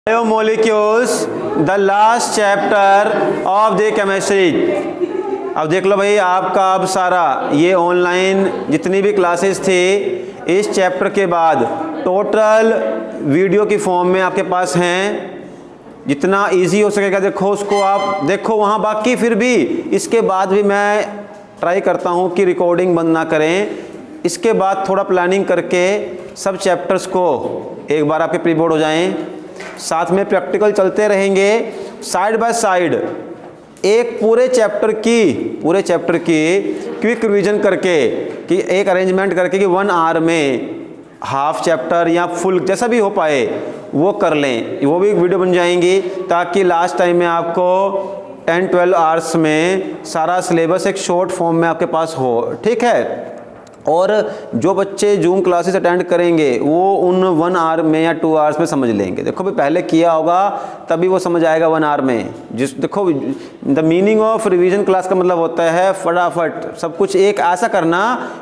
Biomolecules the last chapter of the chemistry. अब देख लो भाई, आपका अब सारा ये ऑनलाइन जितनी भी क्लासेस थी इस चैप्टर के बाद टोटल वीडियो की फॉर्म में आपके पास हैं। जितना इजी हो सकेगा देखो उसको आप देखो वहाँ। बाकी फिर भी इसके बाद भी मैं ट्राई करता हूँ कि रिकॉर्डिंग बंद ना करें। इसके बाद थोड़ा प्लानिंग करके सब चैप्टर्स को एक बार आपके प्री बोर्ड हो जाएं, साथ में प्रैक्टिकल चलते रहेंगे साइड बाय साइड। एक पूरे चैप्टर की क्विक रिवीजन करके कि एक अरेंजमेंट करके कि 1 आवर में हाफ चैप्टर या फुल जैसा भी हो पाए वो कर लें, वो भी एक वीडियो बन जाएंगी ताकि लास्ट टाइम में आपको 10-12 आवर्स में सारा सिलेबस एक शॉर्ट फॉर्म में आपके पास हो। ठीक है। और जो बच्चे जूम क्लासेस अटेंड करेंगे वो उन 1 आवर में या 2 आवर्स में समझ लेंगे। देखो भी पहले किया होगा तभी वो समझ आएगा 1 आवर में। देखो the meaning of revision class का मतलब होता है फटाफट सब कुछ एक ऐसा करना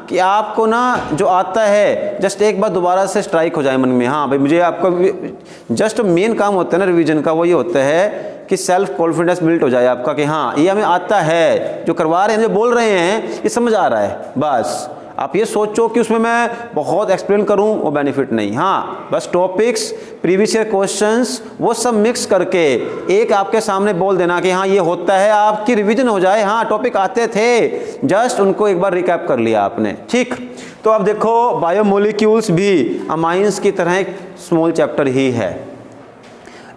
कि आपको ना जो आता है जस्ट एक बार दोबारा से स्ट्राइक हो जाए मन में। हाँ भाई मुझे आपको जस्ट मेन काम होता है ना रिवीजन का, वो ये होता है कि सेल्फ कॉन्फिडेंस बिल्ड हो जाए आपका कि हाँ ये हमें आता है, जो करवा रहे हैं, जो बोल रहे हैं ये समझ आ रहा है। बस आप ये सोचो कि उसमें मैं बहुत एक्सप्लेन करूं, वो बेनिफिट नहीं। हाँ बस टॉपिक्स, प्रीवियस ईयर क्वेश्चंस वो सब मिक्स करके एक आपके सामने बोल देना कि हाँ ये होता है, आपकी रिवीजन हो जाए। हाँ टॉपिक आते थे, जस्ट उनको एक बार रिकैप कर लिया आपने। ठीक। तो अब देखो बायोमोलिक्यूल्स भी अमाइंस की तरह एक स्मॉल चैप्टर ही है।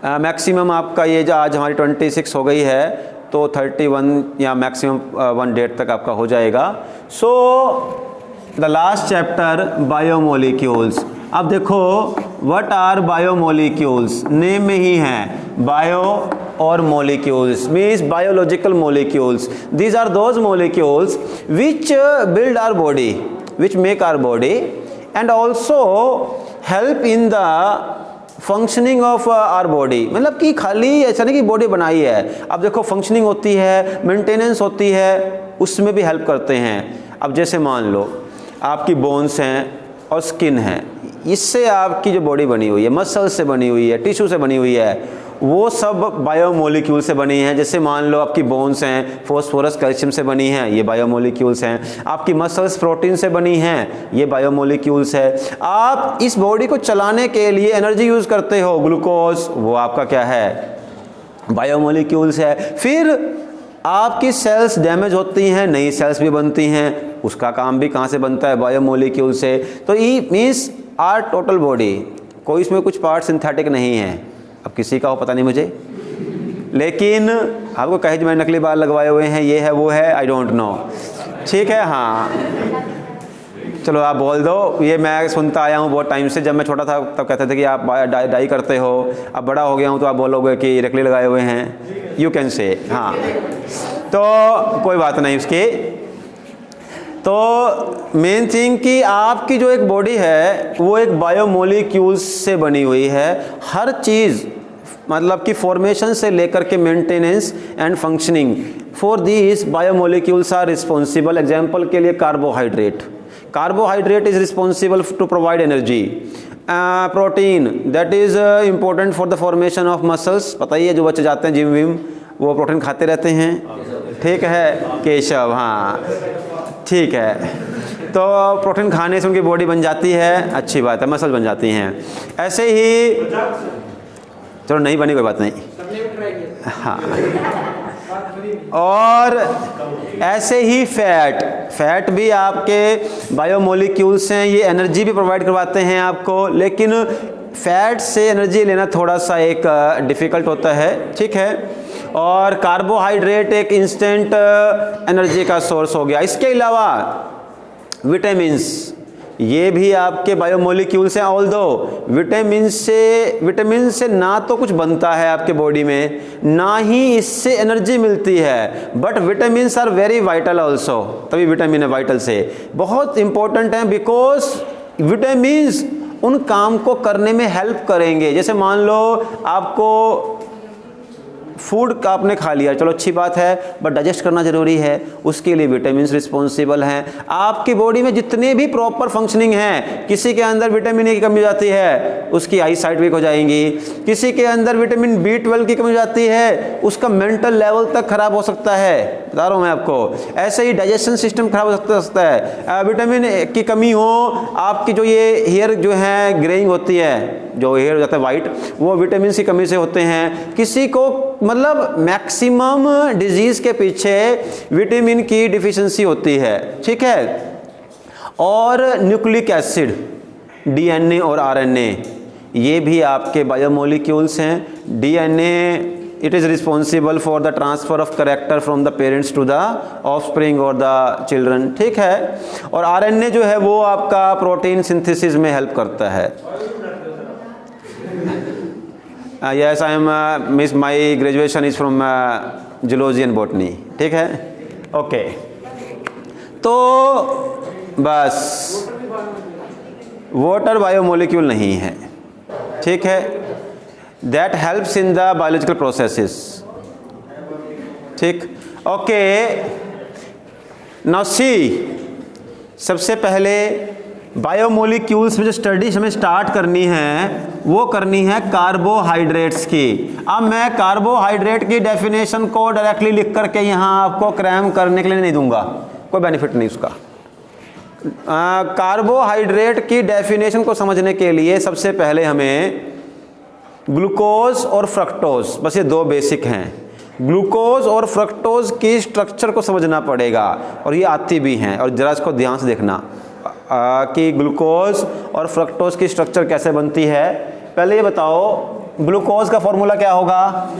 मैक्सिमम आपका ये जो आज हमारी 26 हो गई है तो 31 या मैक्सिमम 1 डेट तक आपका हो जाएगा। So the last chapter biomolecules. अब देखो व्हाट आर बायोमोलिक्यूल्स, नेम में ही है बायो और molecules means biological molecules. These are those molecules which build our body, which make our body and also help in the functioning of our body. मतलब कि खाली ऐसा नहीं कि बॉडी बनाई है, अब देखो फंक्शनिंग होती है, मेंटेनेंस होती है, उसमें भी हेल्प करते हैं। अब जैसे मान लो आपकी बोन्स हैं और स्किन है, इससे आपकी जो बॉडी बनी हुई है मसल्स से बनी हुई है, टिश्यू से बनी हुई है, वो सब बायोमोलिक्यूल से बनी हैं। जैसे मान लो आपकी बोन्स हैं फॉस्फोरस कैल्शियम से बनी हैं, ये बायोमोलिक्यूल्स हैं। आपकी मसल्स प्रोटीन से बनी हैं, ये बायोमोलिक्यूल्स है। आप इस बॉडी को चलाने के लिए एनर्जी यूज़ करते हो, ग्लूकोज, वो आपका क्या है, बायोमोलिक्यूल्स है। फिर आपकी सेल्स डैमेज होती हैं, नई सेल्स भी बनती हैं, उसका काम भी कहाँ से बनता है, बायोमोलिक्यूल से। तो ई मीन्स आर टोटल बॉडी, कोई इसमें कुछ पार्ट सिंथेटिक नहीं है। अब किसी का हो पता नहीं मुझे, लेकिन आपको कहे मैंने नकली बाल लगवाए हुए हैं, ये है वो है, आई डोंट नो। ठीक है। हाँ चलो आप बोल दो, ये मैं सुनता आया हूँ बहुत टाइम से। जब मैं छोटा था तब कहते थे कि आप डाई करते हो, अब बड़ा हो गया हूँ तो आप बोलोगे कि नकली लगाए हुए हैं, यू कैन से। हाँ तो कोई बात नहीं उसकी। तो मेन थिंग कि आपकी जो एक बॉडी है वो एक बायोमोलिक्यूल्स से बनी हुई है। हर चीज़ मतलब कि फॉर्मेशन से लेकर के maintenance and functioning for this biomolecules are responsible. Example के लिए carbohydrate is responsible to provide energy. Protein that is important for the formation of muscles. पता ही है जो बच्चे जाते हैं जिम विम वो प्रोटीन खाते रहते हैं। ठीक है केशव, हाँ ठीक है। तो प्रोटीन खाने से उनकी बॉडी बन जाती है, अच्छी बात है, मसल बन जाती हैं। ऐसे ही चलो नहीं बनी कोई बात नहीं। हाँ और ऐसे ही फैट भी आपके बायोमोलिक्यूल्स हैं, ये एनर्जी भी प्रोवाइड करवाते हैं आपको। लेकिन फैट से एनर्जी लेना थोड़ा सा एक डिफ़िकल्ट होता है। ठीक है। और कार्बोहाइड्रेट एक इंस्टेंट एनर्जी का सोर्स हो गया। इसके अलावा विटामिन्स, ये भी आपके बायोमोलिक्यूल्स हैं। ऑल्दो विटामिन से ना तो कुछ बनता है आपके बॉडी में, ना ही इससे एनर्जी मिलती है, but vitamins are very vital also. तभी विटामिन है वाइटल से बहुत इंपॉर्टेंट है, बिकॉज विटामिन्स उन काम को करने में हेल्प करेंगे। जैसे मान लो आपको फूड का आपने खा लिया, चलो अच्छी बात है, बट डाइजेस्ट करना ज़रूरी है, उसके लिए विटामिन रिस्पॉन्सिबल हैं। आपकी बॉडी में जितने भी प्रॉपर फंक्शनिंग हैं, किसी के अंदर विटामिन ए की कमी हो जाती है, उसकी आई साइट वीक हो जाएंगी, किसी के अंदर विटामिन B12 की कमी हो जाती है, उसका मेंटल लेवल तक खराब हो सकता है, बता रहा हूँ मैं आपको। ऐसे ही डाइजेशन सिस्टम खराब हो सकता है। विटामिन ए की कमी हो, आपकी जो ये हेयर जो है ग्रेइंग होती है, जो हेयर हो जाता है वाइट, वो विटामिन की कमी से होते हैं। किसी को मतलब मैक्सिमम डिजीज के पीछे विटामिन की डिफिशिएंसी होती है, ठीक है। और न्यूक्लिक एसिड, DNA और RNA, ये भी आपके बायोमोलिक्यूल्स हैं। DNA it is responsible for the transfer of character from the parents to the offspring और द चिल्ड्रन, ठीक है। और RNA जो है वो आपका प्रोटीन सिंथेसिस में हेल्प करता है। Yes, I am miss my graduation is from zoology and botany, ठीक है, ओके। तो बस वाटर बायोमोलिक्यूल नहीं है, ठीक है, that helps in the biological processes, ठीक, ओके। नाउ सी, सबसे पहले बायोमोलिक्यूल्स में जो स्टडी हमें स्टार्ट करनी है वो करनी है कार्बोहाइड्रेट्स की। अब मैं कार्बोहाइड्रेट की डेफिनेशन को डायरेक्टली लिख करके यहाँ आपको क्रैम करने के लिए नहीं दूंगा, कोई बेनिफिट नहीं उसका। कार्बोहाइड्रेट की डेफिनेशन को समझने के लिए सबसे पहले हमें ग्लूकोज और फ्रक्टोज, बस ये दो बेसिक हैं, ग्लूकोज और फ्रक्टोज की स्ट्रक्चर को समझना पड़ेगा, और ये आती भी हैं, और ज़रा इसको ध्यान से देखना कि ग्लूकोज और फ्रक्टोज की स्ट्रक्चर कैसे बनती है। पहले ये बताओ ग्लूकोज का फॉर्मूला क्या होगा?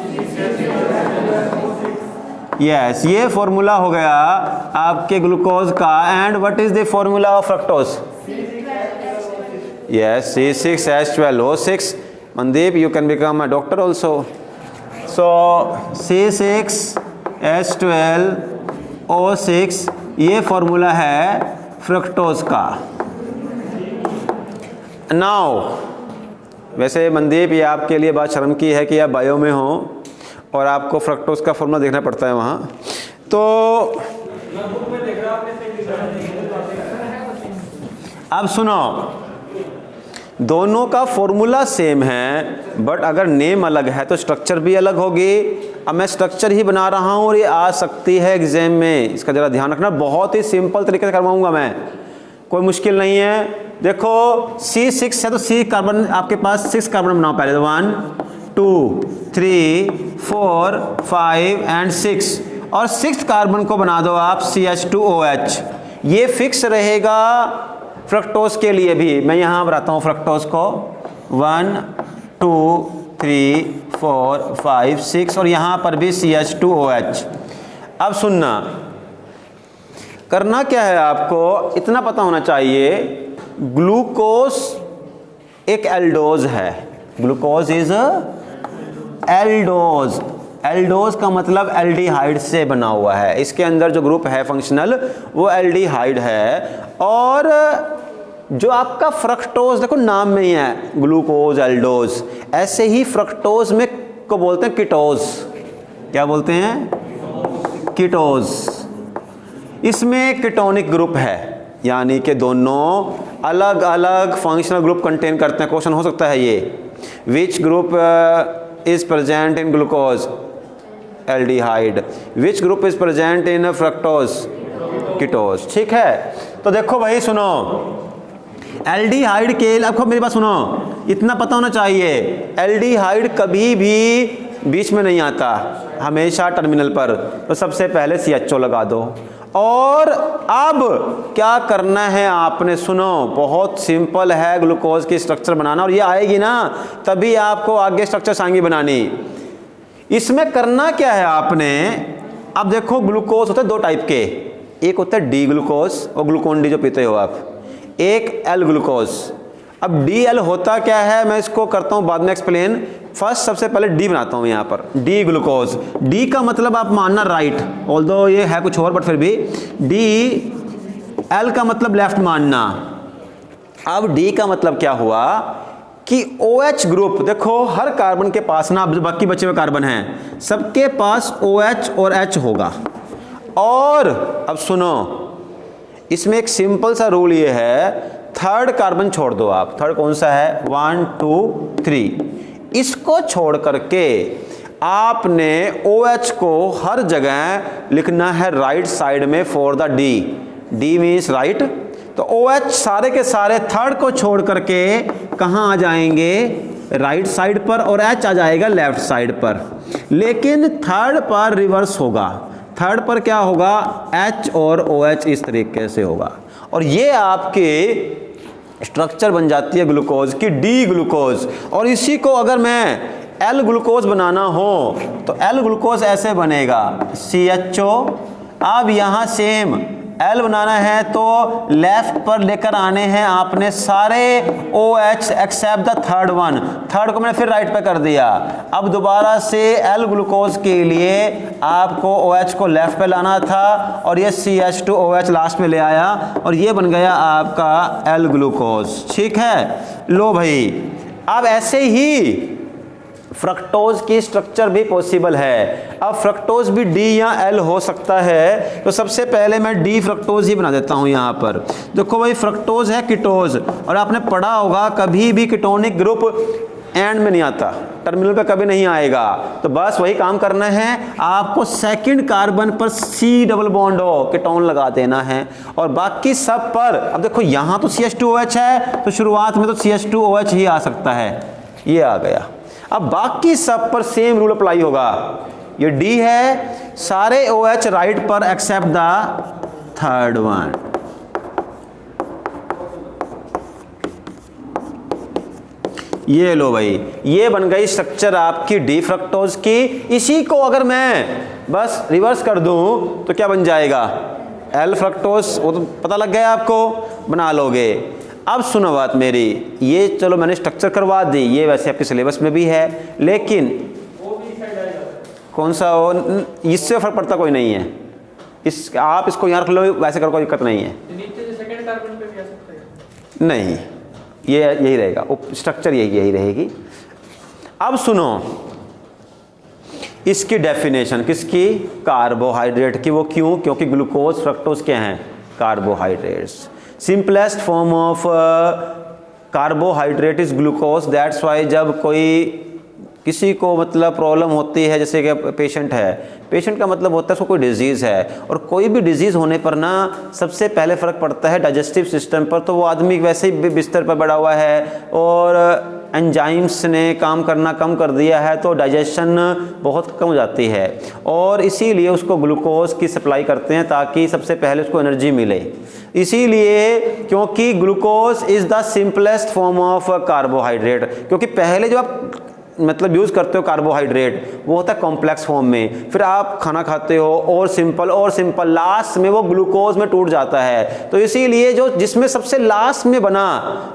यस, ये फॉर्मूला हो गया आपके ग्लूकोज का। And what is the formula of fructose? Yes, C6H12O6। Mandeep, you can become a doctor also. So C6H12O6 ये फॉर्मूला है फ्रक्टोज का। नाउ वैसे मनदीप, ये आपके लिए बात शर्म की है कि आप बायो में हो और आपको फ्रक्टोज का फॉर्मूला देखना पड़ता है वहाँ। तो अब सुनो, दोनों का फॉर्मूला सेम है, बट अगर नेम अलग है तो स्ट्रक्चर भी अलग होगी। अब मैं स्ट्रक्चर ही बना रहा हूँ और ये आ सकती है एग्जाम में, इसका ज़रा ध्यान रखना। बहुत ही सिंपल तरीके से करवाऊंगा मैं, कोई मुश्किल नहीं है। देखो C6 है तो C कार्बन आपके पास 6 कार्बन बनाओ पहले, 1 2 3 4 5 एंड 6, और 6 कार्बन को बना दो आप CH2OH। ये फिक्स रहेगा फ्रक्टोज के लिए भी। मैं यहाँ बनाता हूँ फ्रक्टोज को 1 2 3 4 5 6, और यहाँ पर भी CH2OH। अब सुनना, करना क्या है आपको, इतना पता होना चाहिए, ग्लूकोज एक एल्डोज है। Glucose is aldose. एल्डोज का मतलब एल्डिहाइड से बना हुआ है, इसके अंदर जो ग्रुप है फंक्शनल वो एल्डिहाइड है। और जो आपका फ्रक्टोज, देखो नाम में ही है ग्लूकोज एल्डोज, ऐसे ही फ्रक्टोज में को बोलते हैं कीटोज। क्या बोलते हैं? कीटोज। इसमें कीटोनिक ग्रुप है, यानी कि दोनों अलग अलग फंक्शनल ग्रुप कंटेन करते हैं। क्वेश्चन हो सकता है ये, which group is present in glucose? Aldehyde. Which group is present in fructose? कीटोज। ठीक है, तो देखो भाई सुनो, एल्डिहाइड के, आपको मेरी बात सुनो, इतना पता होना चाहिए, एल्डिहाइड कभी भी बीच में नहीं आता, हमेशा टर्मिनल पर। तो सबसे पहले CHO लगा दो। और अब क्या करना है आपने, सुनो, बहुत सिंपल है ग्लूकोज की स्ट्रक्चर बनाना, और ये आएगी ना तभी आपको आगे स्ट्रक्चर आएंगी बनानी। इसमें करना क्या है आपने, अब देखो ग्लूकोज होते हैं दो टाइप के, एक होता है डी ग्लूकोज और ग्लूकोन डी जो पीते हो आप, एक एल ग्लूकोज। अब DL होता क्या है मैं इसको करता हूँ बाद में एक्सप्लेन। फर्स्ट सबसे पहले D बनाता हूँ यहाँ पर, डी ग्लूकोज। D का मतलब आप मानना राइट, ऑल्दो ये है कुछ और बट फिर भी D। L का मतलब लेफ्ट मानना। अब D का मतलब क्या हुआ, कि OH ग्रुप, देखो हर कार्बन के पास ना, बाकी बचे हुए कार्बन हैं सबके पास OH और H होगा। और अब सुनो, इसमें एक सिंपल सा रूल ये है, थर्ड कार्बन छोड़ दो आप। थर्ड कौन सा है? 1 2 3। इसको छोड़ करके आपने OH को हर जगह लिखना है राइट साइड में for the D। D means right. तो OH सारे के सारे थर्ड को छोड़ करके कहाँ आ जाएंगे? राइट साइड पर, और H आ जाएगा लेफ्ट साइड पर। लेकिन थर्ड पर रिवर्स होगा। थर्ड पर क्या होगा? H और OH इस तरीके से होगा, और ये आपके स्ट्रक्चर बन जाती है ग्लूकोज की, D ग्लूकोज। और इसी को अगर मैं L ग्लूकोज बनाना हो तो L ग्लूकोज ऐसे बनेगा, CHO। अब यहाँ सेम L बनाना है तो लेफ्ट पर लेकर आने हैं आपने सारे OH except the third one. Third को मैंने फिर राइट पे कर दिया। अब दोबारा से L ग्लूकोज के लिए आपको OH को लेफ्ट पे लाना था, और ये CH2OH लास्ट में ले आया, और ये बन गया आपका L ग्लूकोज। ठीक है, लो भाई। अब ऐसे ही फ्रक्टोज की स्ट्रक्चर भी पॉसिबल है। अब फ्रक्टोज भी D या L हो सकता है, तो सबसे पहले मैं D फ्रक्टोज ही बना देता हूं। यहां पर देखो भाई, फ्रक्टोज है कीटोज, और आपने पढ़ा होगा कभी भी कीटोनिक ग्रुप एंड में नहीं आता, टर्मिनल पे कभी नहीं आएगा। तो बस वही काम करना है आपको, सेकंड कार्बन पर C डबल बॉन्ड हो, कीटोन लगा देना है, और बाकी सब पर। अब देखो यहाँ तो CH2OH है, तो शुरुआत में तो CH2OH ही आ सकता है, ये आ गया। अब बाकी सब पर सेम रूल अप्लाई होगा। ये D है, सारे OH राइट पर एक्सेप्ट द थर्ड वन। ये लो भाई, ये बन गई स्ट्रक्चर आपकी D फ्रक्टोज की। इसी को अगर मैं बस रिवर्स कर दूं तो क्या बन जाएगा? L fructose. वो तो पता लग गया आपको, बना लोगे। अब सुनो बात मेरी, ये चलो मैंने स्ट्रक्चर करवा दी, ये वैसे आपके सिलेबस में भी है, लेकिन कौन सा हो, इससे फर्क पड़ता कोई नहीं है। इस आप इसको यहाँ रख लो, वैसे कर कोई दिक्कत नहीं है। नहीं, ये यही रहेगा, स्ट्रक्चर यही रहेगी। अब सुनो इसकी डेफिनेशन, किसकी? कार्बोहाइड्रेट की। वो क्यों? क्योंकि ग्लूकोज फ्रक्टोज क्या हैं? Carbohydrates. Simplest form of carbohydrate is glucose. That's why जब कोई किसी को मतलब प्रॉब्लम होती है, जैसे कि पेशेंट है, पेशेंट का मतलब होता है उसको कोई डिजीज़ है, और कोई भी डिजीज़ होने पर ना सबसे पहले फ़र्क पड़ता है डाइजेस्टिव सिस्टम पर। तो वो आदमी वैसे ही बिस्तर पर पड़ा हुआ है और एंजाइम्स ने काम करना कम कर दिया है, तो डाइजेशन बहुत कम हो जाती है, और इसीलिए उसको ग्लूकोज की सप्लाई करते हैं ताकि सबसे पहले उसको एनर्जी मिले। इसीलिए क्योंकि glucose is the simplest form of carbohydrate, क्योंकि पहले जो आप मतलब यूज़ करते हो कार्बोहाइड्रेट वो होता है कॉम्प्लेक्स फॉर्म में, फिर आप खाना खाते हो और सिंपल, लास्ट में वो ग्लूकोज में टूट जाता है। तो इसीलिए जो जिसमें सबसे लास्ट में बना,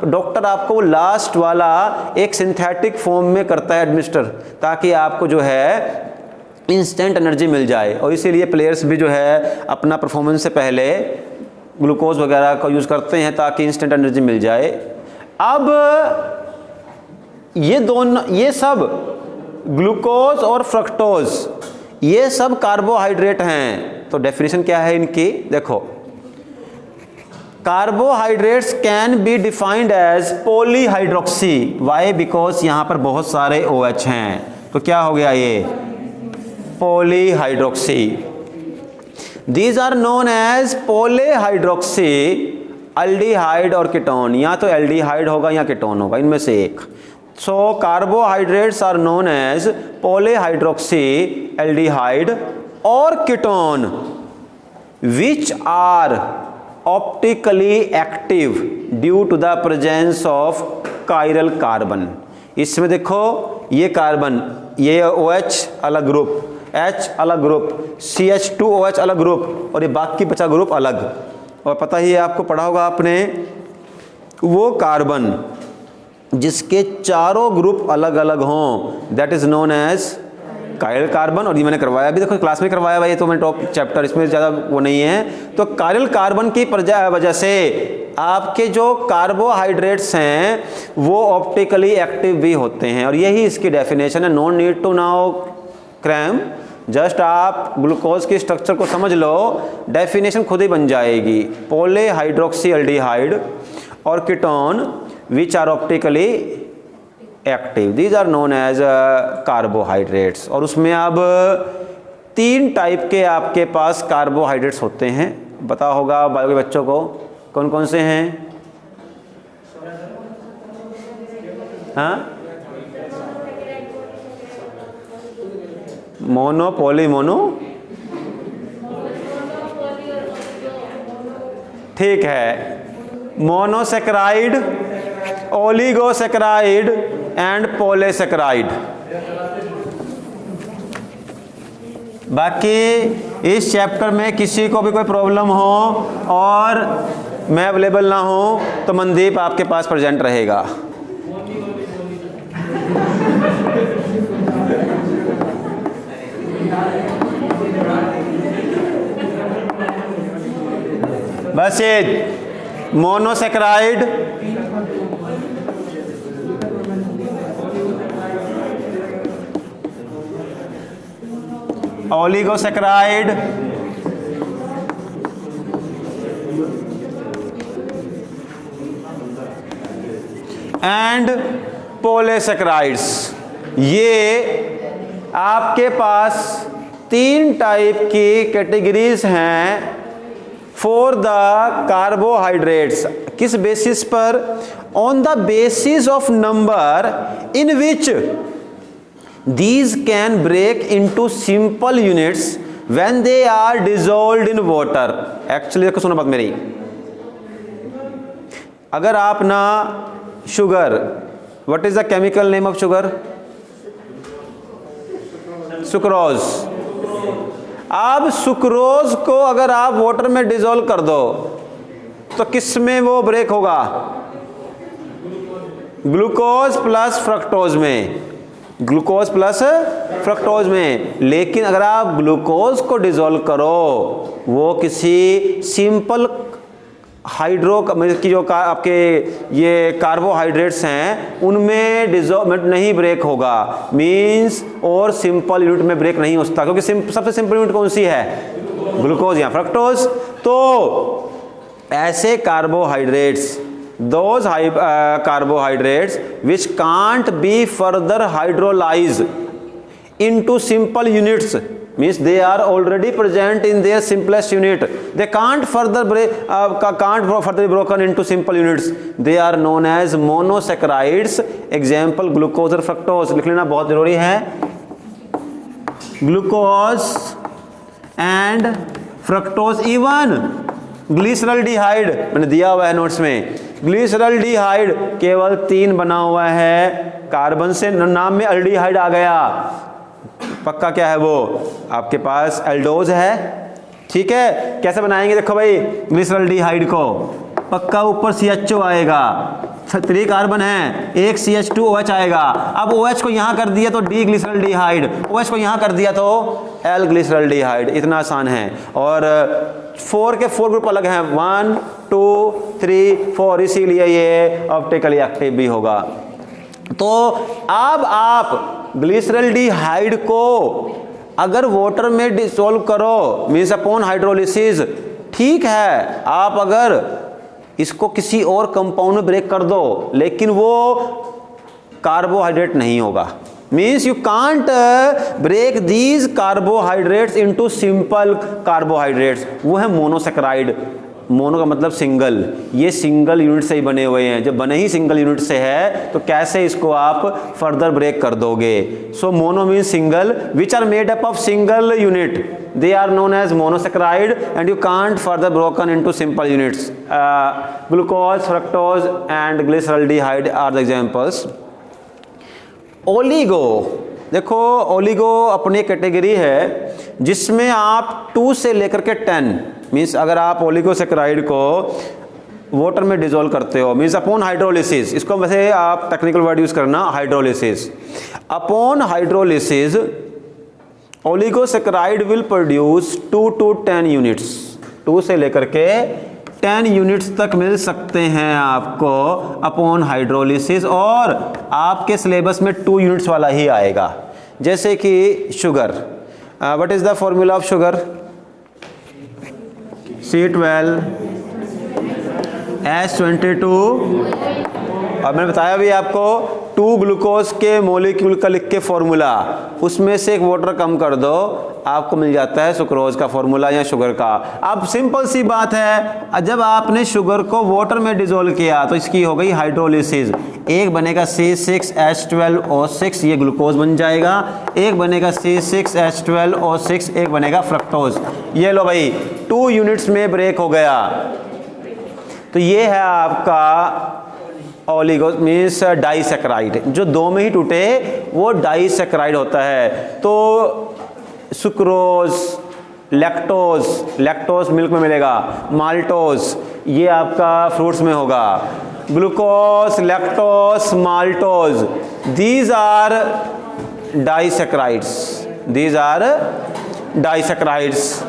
तो डॉक्टर आपको वो लास्ट वाला एक सिंथेटिक फॉर्म में करता है एडमिनिस्टर, ताकि आपको जो है इंस्टेंट एनर्जी मिल जाए। और इसीलिए प्लेयर्स भी जो है अपना परफॉर्मेंस से पहले ग्लूकोज वगैरह का यूज़ करते हैं ताकि इंस्टेंट एनर्जी मिल जाए। अब ये सब ग्लूकोज और फ्रक्टोज ये सब कार्बोहाइड्रेट हैं। तो डेफिनेशन क्या है इनकी? देखो, carbohydrates can be defined as polyhydroxy. Why? Because यहां पर बहुत सारे OH हैं, तो क्या हो गया ये? Polyhydroxy. These are known as polyhydroxy aldehyde और कीटोन। या तो एल्डिहाइड होगा या कीटोन होगा, इनमें से एक। So carbohydrates are known as polyhydroxy aldehyde or ketone which are optically active due to the presence of chiral carbon। इसमें देखो ये कार्बन, ये OH अलग ग्रुप, H अलग ग्रुप, CH2OH अलग ग्रुप, और ये बाकी बचा ग्रुप अलग। और पता ही है आपको, पढ़ा होगा आपने, वो कार्बन जिसके चारों ग्रुप अलग अलग हों that is known as chiral carbon, और ये मैंने करवाया अभी, देखो क्लास में करवाया भाई, तो मैंने टॉप चैप्टर, इसमें ज़्यादा वो नहीं है। तो कायरल कार्बन की वजह से आपके जो कार्बोहाइड्रेट्स हैं वो ऑप्टिकली एक्टिव भी होते हैं, और यही इसकी डेफिनेशन है। No need to now cram, just आप ग्लूकोज की स्ट्रक्चर को समझ लो, डेफिनेशन खुद ही बन जाएगी। पोले हाइड्रोक्सी एल्डिहाइड और ketone which are optically active, these are known as carbohydrates. और उसमें अब 3 टाइप के आपके पास कार्बोहाइड्रेट्स होते हैं, पता होगा बायो के बच्चों को, कौन कौन से हैं? हाँ, मोनो, पॉली, मोनो, ठीक है। Monosaccharide, oligosaccharide and polysaccharide. बाकी इस चैप्टर में किसी को भी कोई प्रॉब्लम हो और मैं अवेलेबल ना हो तो मनदीप आपके पास प्रेजेंट रहेगा। बस ये मोनोसेक्राइड, ओलिगोसेक्राइड एंड पॉलीसेक्राइड्स, ये आपके पास 3 टाइप की कैटेगरीज हैं फॉर द कार्बोहाइड्रेट्स। किस बेसिस पर? On the basis of number in which these can break into simple units when they are dissolved in water। Actually देखो, सुनो बात मेरी, अगर आप ना sugar, what is the chemical name of sugar? Sucrose. अब सुक्रोज को अगर आप वाटर में डिसॉल्व कर दो तो किस में वो ब्रेक होगा? ग्लूकोज प्लस फ्रक्टोज में, ग्लूकोज प्लस फ्रक्टोज में। लेकिन अगर आप ग्लूकोज को डिसॉल्व करो, वो किसी सिंपल हाइड्रो की जो आपके ये कार्बोहाइड्रेट्स हैं उनमें डिसॉल्व नहीं ब्रेक होगा, मींस, और सिंपल यूनिट में ब्रेक नहीं होता, क्योंकि सबसे सिंपल यूनिट कौन सी है? ग्लूकोज या फ्रक्टोज। तो ऐसे carbohydrates, those carbohydrates which can't be further hydrolyzed into simple units, means they are already present in their simplest unit, they can't further be broken into simple units, they are known as monosaccharides। example glucose और fructose लिख लेना बहुत जरूरी है। Glucose and fructose, even glyceraldehyde मैंने दिया हुआ है नोट्स में, ग्लिसरल्डिहाइड केवल 3 बना हुआ है कार्बन से, नाम में अल्डिहाइड आ गया, पक्का क्या है वो? आपके पास एल्डोज है, ठीक है। कैसे बनाएंगे? देखो भाई, ग्लिसरल्डिहाइड को पक्का ऊपर CHO आएगा, 3 कार्बन है, एक CH2OH आएगा। अब OH को यहाँ कर दिया तो डी ग्लिसरल्डिहाइड, OH को यहाँ कर दिया तो L ग्लिसरल्डिहाइड, इतना आसान है। और 4 के 4 ग्रुप अलग हैं, 1 2 3 4, इसीलिए ये ऑप्टिकली एक्टिव भी होगा। तो अब आप ग्लिसरल्डिहाइड को अगर वाटर में डिसॉल्व करो, मीन्स अपॉन हाइड्रोलिसिस, ठीक है, आप अगर इसको किसी और कंपाउंड में ब्रेक कर दो, लेकिन वो कार्बोहाइड्रेट नहीं होगा, means you can't break these carbohydrates into simple carbohydrates, वो है मोनोसेक्राइड। मोनो का मतलब सिंगल, ये सिंगल यूनिट से ही बने हुए हैं, जब बने ही सिंगल यूनिट से है तो कैसे इसको आप फर्दर ब्रेक कर दोगे? So mono means single, which are made up of single unit, they are known as monosaccharide and you can't further broken into simple units. Glucose, fructose and glyceraldehyde are the examples. Oligo, देखो oligo अपनी category है जिसमें आप 2 से लेकर के 10, means अगर आप ओलिगोसेक्राइड को वाटर में डिसॉल्व करते हो, मीन्स अपॉन हाइड्रोलिसिस, इसको वैसे आप टेक्निकल वर्ड यूज करना, hydrolysis, upon hydrolysis oligosaccharide will produce 2 to 10 units, 2 से लेकर के 10 यूनिट्स तक मिल सकते हैं आपको अपॉन हाइड्रोलिसिस, और आपके सिलेबस में 2 यूनिट्स वाला ही आएगा। जैसे कि sugar, what is the formula of sugar? C12H22, और मैंने बताया भी आपको 2 ग्लूकोज के मोलिक्यूल का लिख के फॉर्मूला, उसमें से एक वाटर कम कर दो, आपको मिल जाता है सुक्रोज का फॉर्मूला या शुगर का। अब सिंपल सी बात है, जब आपने शुगर को वाटर में डिसॉल्व किया तो इसकी हो गई हाइड्रोलिसिस, एक बनेगा C6H12O6, ये ग्लूकोज बन जाएगा, एक बनेगा C6H12O6, एक बनेगा फ्रक्टोज। ये लो भाई 2 यूनिट्स में ब्रेक हो गया। तो ये है आपका ओलिगो मीन्स डाइसेक्राइड, जो 2 में ही टूटे वो डाइसेक्राइड होता है। तो सुक्रोज, लैक्टोज, लैक्टोज मिल्क में मिलेगा, माल्टोज ये आपका फ्रूट्स में होगा, glucose, lactose, maltose, these are disaccharides, these are disaccharides.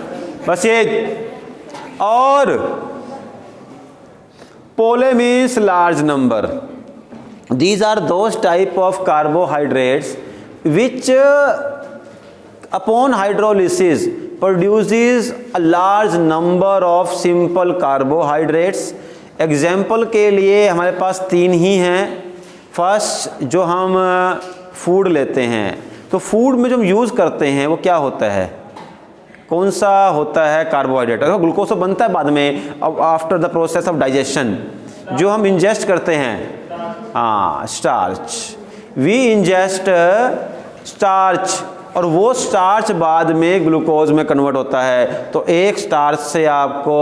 बस ये, और poly means large number, these are those type of carbohydrates which upon hydrolysis produces a large number of simple carbohydrates। Example के लिए हमारे पास 3 ही हैं। First, जो हम food लेते हैं, तो फूड में जो हम यूज़ करते हैं वो क्या होता है, कौन सा होता है? कार्बोहाइड्रेट। ग्लूकोज तो बनता है बाद में, अब after the process of digestion. जो हम इंजेस्ट करते हैं, हाँ, स्टार्च, वी इंजेस्ट स्टार्च, और वो स्टार्च बाद में ग्लूकोज में कन्वर्ट होता है। तो एक स्टार्च से आपको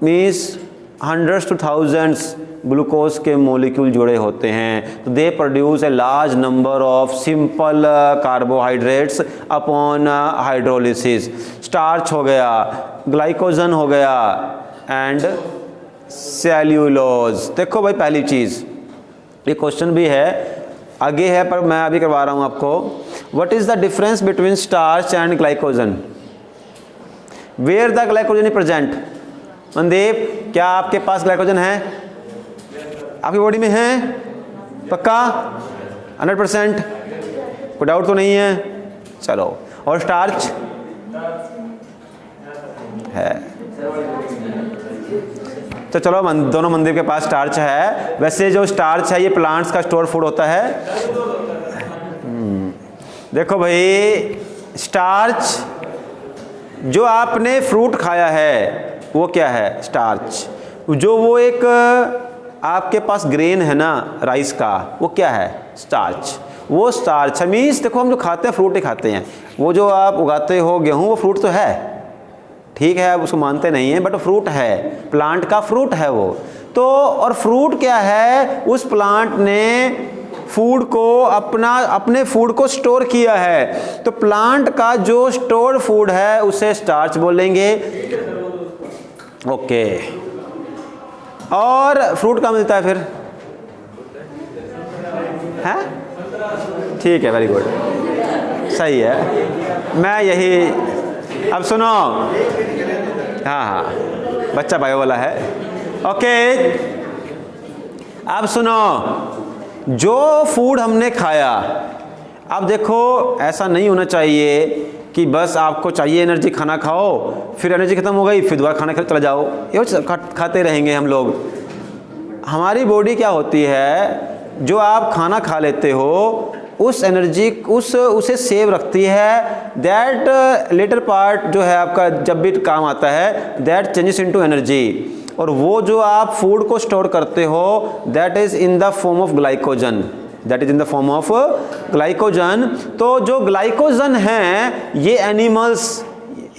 means hundreds two thousands glucose के मॉलिक्यूल जुड़े होते हैं। तो they produce a large number of simple carbohydrates upon hydrolysis. Starch हो गया, ग्लाइकोजन हो गया, एंड सेल्यूलोज। देखो भाई, पहली चीज़, ये क्वेश्चन भी है, आगे है पर मैं अभी करवा रहा हूँ आपको। What is the difference between starch and glycogen? Where the glycogen is present? Mandeep, क्या आपके पास ग्लाइकोजन है? आपकी बॉडी में है? पक्का 100%? कोई डाउट तो नहीं है? चलो, और स्टार्च है? तो चलो, दोनों मंदिर के पास स्टार्च है। वैसे जो स्टार्च है ये प्लांट्स का स्टोर फूड होता है। देखो भाई, स्टार्च जो आपने फ्रूट खाया है वो क्या है? स्टार्च। जो वो एक आपके पास ग्रेन है ना राइस का, वो क्या है? स्टार्च। वो स्टार्च है। मीन्स देखो, हम जो खाते हैं फ्रूट ही खाते हैं। वो जो आप उगाते हो गेहूँ, वो फ्रूट तो है, ठीक है, आप उसको मानते नहीं हैं, बट फ्रूट है, प्लांट का फ्रूट है वो। तो और फ्रूट क्या है? उस प्लांट ने फूड को अपने फूड को स्टोर किया है। तो प्लांट का जो स्टोर्ड फूड है उसे स्टार्च बोलेंगे। ओके, और फ्रूट कहाँ मिलता है फिर? है? ठीक है, वेरी गुड, सही है। मैं यही, अब सुनो, हाँ, बच्चा बायो वाला है। ओके, अब सुनो, जो फूड हमने खाया, अब देखो ऐसा नहीं होना चाहिए कि बस आपको चाहिए एनर्जी, खाना खाओ, फिर एनर्जी खत्म हो गई, फिर दोबारा खाना खा चला जाओ, ये खाते रहेंगे हम लोग। हमारी बॉडी क्या होती है, जो आप खाना खा लेते हो उस एनर्जी उसे सेव रखती है। दैट लेटर पार्ट जो है आपका जब भी काम आता है, दैट चेंजेस इनटू एनर्जी। और वो जो आप फूड को स्टोर करते हो, that is in the form of glycogen, that is in the form of glycogen. तो जो ग्लाइकोजन है ये एनिमल्स,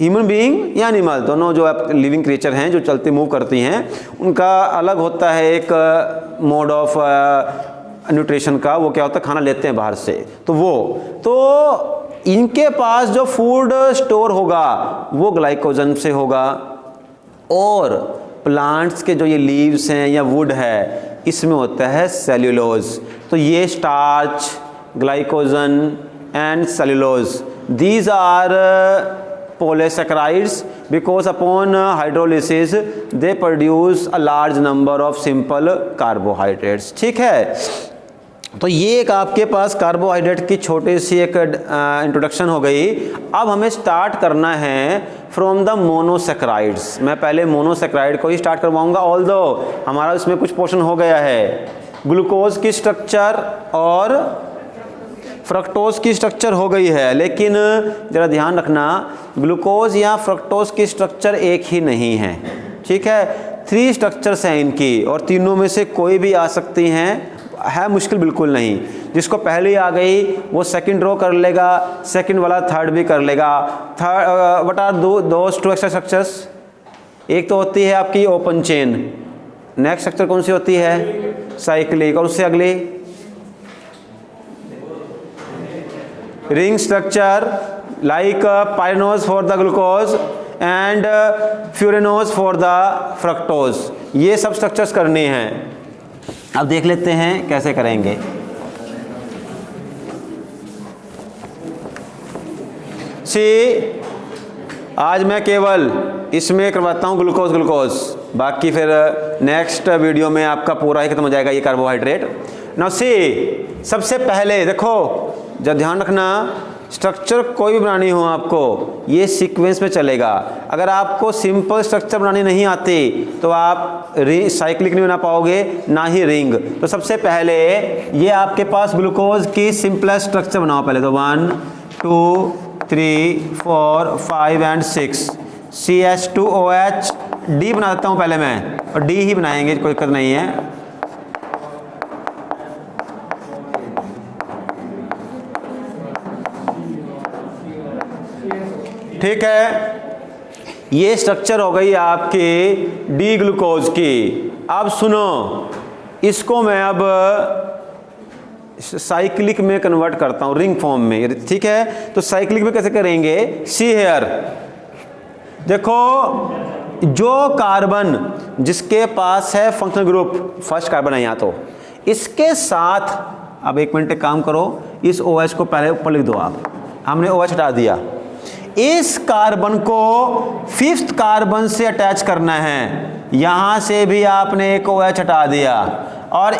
ह्यूमन बीइंग या एनिमल, दोनों जो आप लिविंग क्रिएचर हैं जो चलते मूव करती हैं, उनका अलग होता है एक मोड ऑफ न्यूट्रिशन का। वो क्या होता है, खाना लेते हैं बाहर से। तो इनके पास जो फूड स्टोर होगा वो ग्लाइकोजन से होगा। और प्लांट्स के जो ये लीव्स हैं या वुड है, इसमें होता है सेल्यूलोज। तो ये starch, glycogen and cellulose These are polysaccharides because upon hydrolysis they produce a large number of simple carbohydrates। ठीक है, तो ये एक आपके पास कार्बोहाइड्रेट की छोटी सी एक इंट्रोडक्शन हो गई। अब हमें स्टार्ट करना है फ्रॉम द मोनोसेक्राइड्स। मैं पहले मोनोसेक्राइड को ही स्टार्ट करवाऊंगा, ऑल्दो हमारा इसमें कुछ पोर्शन हो गया है। ग्लूकोज की स्ट्रक्चर और फ्रक्टोज की स्ट्रक्चर हो गई है, लेकिन ज़रा ध्यान रखना ग्लूकोज या फ्रक्टोज की स्ट्रक्चर एक ही नहीं है। ठीक है, 3 स्ट्रक्चर्स हैं इनकी और तीनों में से कोई भी आ सकती हैं, है मुश्किल बिल्कुल नहीं। जिसको पहले आ गई वो सेकंड रो कर लेगा, सेकंड वाला थर्ड भी कर लेगा। What are those 2 extra structures? एक तो होती है आपकी ओपन चेन, नेक्स्ट स्ट्रक्चर कौन सी होती है? साइक्लिक, और उससे अगली ring structure like pyranose for the glucose and furanose for the fructose. ये सब स्ट्रक्चर्स करनी हैं। अब देख लेते हैं कैसे करेंगे। आज मैं केवल इसमें करवाता हूँ ग्लूकोज, बाकी फिर नेक्स्ट वीडियो में आपका पूरा ही खत्म हो जाएगा ये कार्बोहाइड्रेट। नाउ सबसे पहले देखो, जब ध्यान रखना स्ट्रक्चर कोई भी बनानी हो आपको ये सीक्वेंस में चलेगा। अगर आपको सिंपल स्ट्रक्चर बनानी नहीं आती तो आप साइक्लिक नहीं बना पाओगे, ना ही रिंग। तो सबसे पहले ये आपके पास ग्लूकोज की सिंपलेस्ट स्ट्रक्चर बनाओ। पहले तो 1 2 3 4 5 एंड 6 CH2OH D बना देता हूँ पहले मैं, और D ही बनाएंगे, कोई दिक्कत नहीं है। ठीक है, ये स्ट्रक्चर हो गई आपकी डी ग्लूकोज की। अब सुनो, इसको मैं अब साइक्लिक में कन्वर्ट करता हूँ, रिंग फॉर्म में। ठीक है, तो साइक्लिक में कैसे करेंगे? सी हेयर, देखो जो कार्बन जिसके पास है फंक्शनल ग्रुप, फर्स्ट कार्बन है यहाँ, तो इसके साथ अब एक मिनट काम करो, इस OH को पहले ऊपर लिख दो आप। हमने OH हटा दिया, इस कार्बन को 5th कार्बन से अटैच करना है। यहां से भी आपने एक OH हटा दिया, और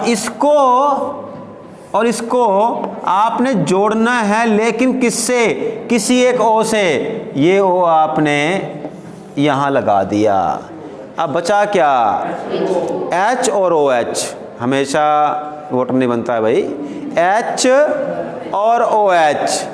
इसको आपने जोड़ना है, लेकिन किससे? किसी एक O से। ये O आपने यहां लगा दिया। अब बचा क्या? H और OH। हमेशा वोटर नहीं बनता है भाई, H और OH।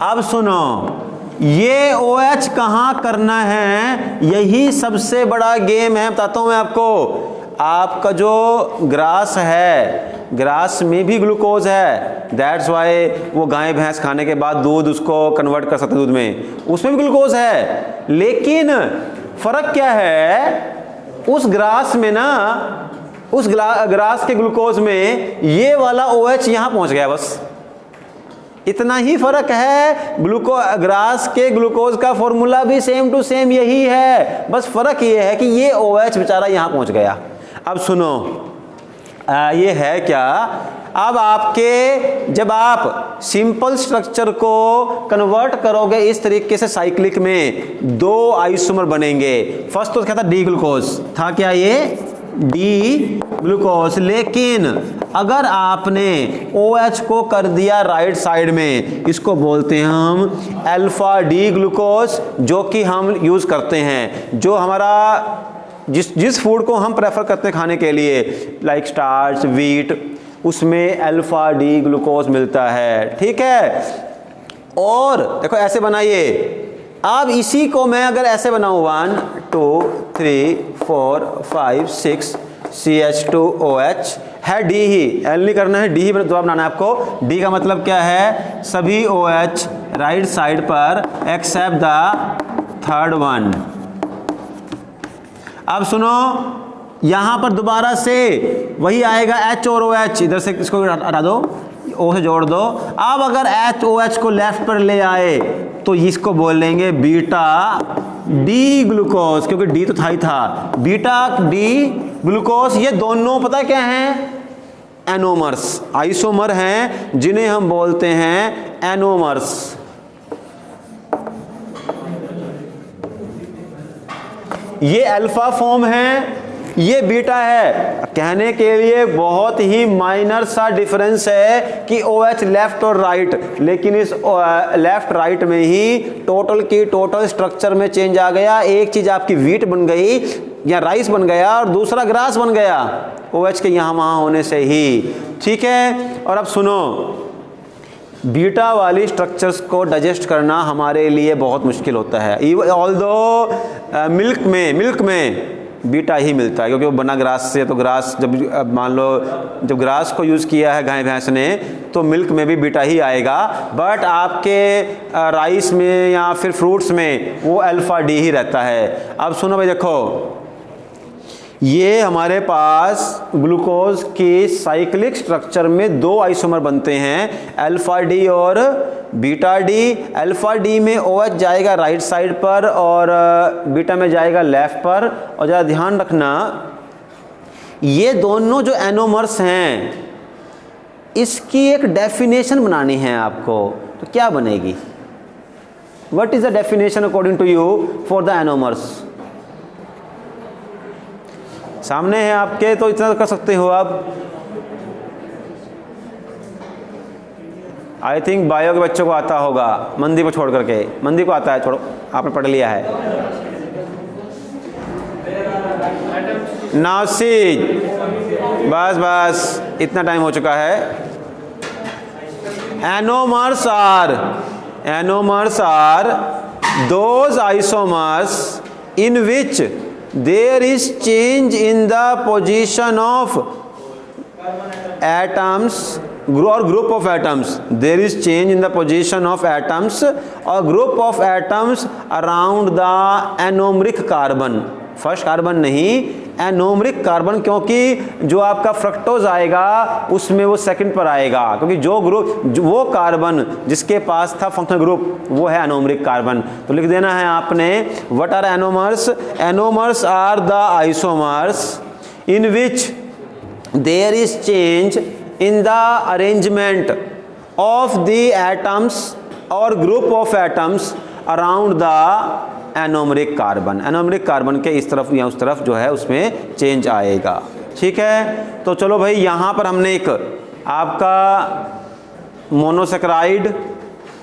अब सुनो, ये OH कहाँ करना है? यही सबसे बड़ा गेम है, बताता हूँ मैं आपको। आपका जो ग्रास है, ग्रास में भी ग्लूकोज है, दैट्स वाई वो गाय भैंस खाने के बाद दूध उसको कन्वर्ट कर सकते हैं दूध में, उसमें भी ग्लूकोज है। लेकिन फर्क क्या है? उस ग्रास में ना, उस ग्रास के ग्लूकोज में ये वाला OH यहाँ पहुँच गया, बस इतना ही फर्क है। ग्रास के ग्लूकोज का फॉर्मूला भी सेम टू सेम यही है, बस फर्क ये है कि ये OH बेचारा यहाँ पहुँच गया। अब सुनो, ये है क्या? अब आपके जब आप सिंपल स्ट्रक्चर को कन्वर्ट करोगे इस तरीके से साइक्लिक में, 2 आइसोमर बनेंगे। फर्स्ट तो क्या था? डी ग्लूकोज था, क्या ये? D glucose. लेकिन अगर आपने OH को कर दिया राइट साइड में, इसको बोलते हैं हम अल्फा डी ग्लूकोज, जो कि हम यूज करते हैं, जो हमारा जिस फूड को हम प्रेफर करते हैं खाने के लिए, लाइक स्टार्च, वीट, उसमें अल्फा डी ग्लूकोज मिलता है। ठीक है, और देखो ऐसे बनाइए। अब इसी को मैं अगर ऐसे बनाऊं 1 2 3 4 5 6 CH2OH है, डी ही, एल नहीं करना है, डी ही दोबारा बनाना है आपको। डी का मतलब क्या है? सभी OH राइट साइड पर एक्सेप्ट द थर्ड वन। अब सुनो, यहां पर दोबारा से वही आएगा H और OH, इधर से इसको हटा दो, O से जोड़ दो। अब अगर HOH को लेफ्ट पर ले आए तो इसको बोलेंगे बीटा डी ग्लूकोज, क्योंकि डी तो था ही था, बीटा डी ग्लूकोज। ये दोनों पता क्या हैं? एनोमर्स, आइसोमर हैं, जिन्हें हम बोलते हैं एनोमर्स। ये अल्फा फॉर्म है, ये बीटा है। कहने के लिए बहुत ही माइनर सा डिफरेंस है कि OH लेफ्ट और राइट, लेकिन इस लेफ्ट राइट में ही टोटल की टोटल स्ट्रक्चर में चेंज आ गया। एक चीज आपकी वीट बन गई या राइस बन गया और दूसरा ग्रास बन गया OH के यहाँ वहाँ होने से ही। ठीक है, और अब सुनो, बीटा वाली स्ट्रक्चर्स को डाइजेस्ट करना हमारे लिए बहुत मुश्किल होता है। ऑल्दो मिल्क में बीटा ही मिलता है, क्योंकि वो बना ग्रास से, तो ग्रास जब मान लो जब ग्रास को यूज़ किया है गाय भैंस ने तो मिल्क में भी बीटा ही आएगा। बट आपके राइस में या फिर फ्रूट्स में वो अल्फा डी ही रहता है। अब सुनो भाई, देखो ये हमारे पास ग्लूकोज की साइक्लिक स्ट्रक्चर में दो आइसोमर बनते हैं, अल्फा डी और बीटा डी। अल्फा डी में OH जाएगा राइट साइड पर और बीटा में जाएगा लेफ्ट पर। और ज़रा ध्यान रखना, ये दोनों जो एनोमर्स हैं इसकी एक डेफिनेशन बनानी है आपको, तो क्या बनेगी? What is the definition according to you for the anomers? सामने है आपके, तो इतना कर सकते हो आप। आई थिंक बायो के बच्चों को आता होगा, मंदी को छोड़ करके। मंदी को आता है, छोड़ो, आपने पढ़ लिया है। नाउ सी, बस इतना टाइम हो चुका है। Anomers are those isomers in which there is change in the position of atoms or group of atoms. There is change in the position of atoms or group of atoms around the anomeric carbon. First carbon नहीं, anomeric carbon, क्योंकि जो आपका fructose आएगा उसमें वो second पर आएगा, क्योंकि जो वो कार्बन जिसके पास था फंक्शनल ग्रुप वो है एनोमरिक कार्बन। तो लिख देना है आपने, what are anomers? Anomers are the isomers in which there is change in the arrangement of the atoms और group of atoms around the anomeric carbon. Anomeric carbon के इस तरफ या उस तरफ जो है उसमें चेंज आएगा। ठीक है, तो चलो भाई, यहाँ पर हमने एक आपका मोनोसेक्राइड,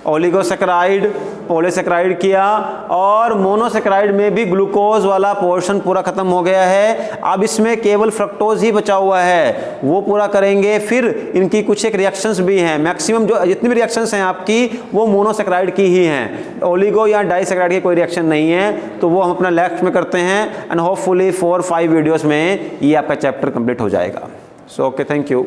ओलिगोसेक्राइड, पॉलीसेक्राइड किया, और मोनोसेक्राइड में भी ग्लूकोज वाला पोर्शन पूरा खत्म हो गया है। अब इसमें केवल फ्रक्टोज ही बचा हुआ है, वो पूरा करेंगे। फिर इनकी कुछ एक रिएक्शंस भी हैं, मैक्सिमम जो जितनी भी रिएक्शंस हैं आपकी वो मोनोसेक्राइड की ही हैं, ओलिगो या डाइसेक्राइड की कोई रिएक्शन नहीं है। तो वो हम अपना नेक्स्ट में करते हैं, एंड होपफुली 4-5 वीडियोज़ में ये आपका चैप्टर कंप्लीट हो जाएगा। So okay, thank you.